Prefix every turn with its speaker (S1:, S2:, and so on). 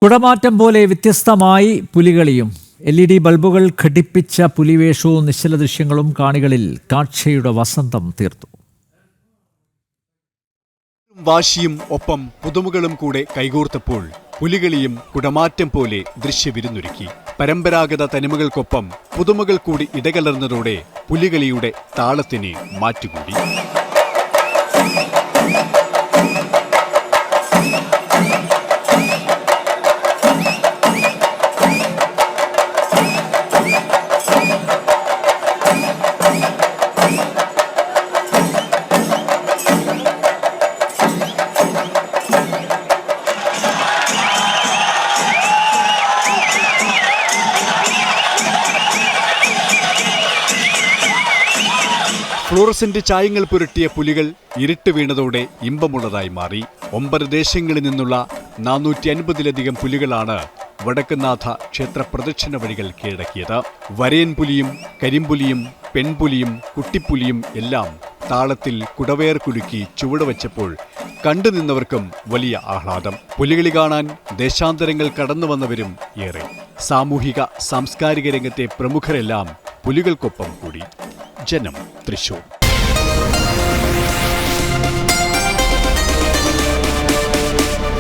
S1: കുടമാറ്റം പോലെ വ്യത്യസ്തമായി പുലികളിയും LED ബൾബുകൾ ഘടിപ്പിച്ച പുലിവേഷവും നിശ്ചല ദൃശ്യങ്ങളും കാണികളിൽ കാഴ്ചയുടെ വസന്തം തീർത്തു.
S2: വാശിയും ഒപ്പം പുതുമകളും കൂടെ കൈകോർത്തപ്പോൾ പുലികളിയും കുടമാറ്റം പോലെ ദൃശ്യവിരുന്നൊരുക്കി. പരമ്പരാഗത തനിമകൾക്കൊപ്പം പുതുമകൾ കൂടി ഇടകലർന്നതോടെ പുലികളിയുടെ താളത്തിന് മാറ്റുകൂടി. ഫ്ലോറസെന്റ് ചായങ്ങൾ പുരട്ടിയ പുലികൾ ഇരുട്ട് വീണതോടെ ഇമ്പമുള്ളതായി മാറി. 9 ദേശങ്ങളിൽ നിന്നുള്ള 450-ലധികം പുലികളാണ് വടക്കുംനാഥ ക്ഷേത്ര പ്രദക്ഷിണ വഴികൾ കീഴടക്കിയത്. വരയൻ പുലിയും കരിമ്പുലിയും പെൺപുലിയും കുട്ടിപ്പുലിയും എല്ലാം താളത്തിൽ കുടവേർ കുലുക്കി ചുവടുവച്ചപ്പോൾ കണ്ടുനിന്നവർക്കും വലിയ ആഹ്ലാദം. പുലികളി കാണാൻ ദേശാന്തരങ്ങൾ കടന്നുവന്നവരും ഏറെ. സാമൂഹിക സാംസ്കാരിക രംഗത്തെ പ്രമുഖരെല്ലാം പുലികൾക്കൊപ്പം കൂടി. ജനം, തൃശൂർ.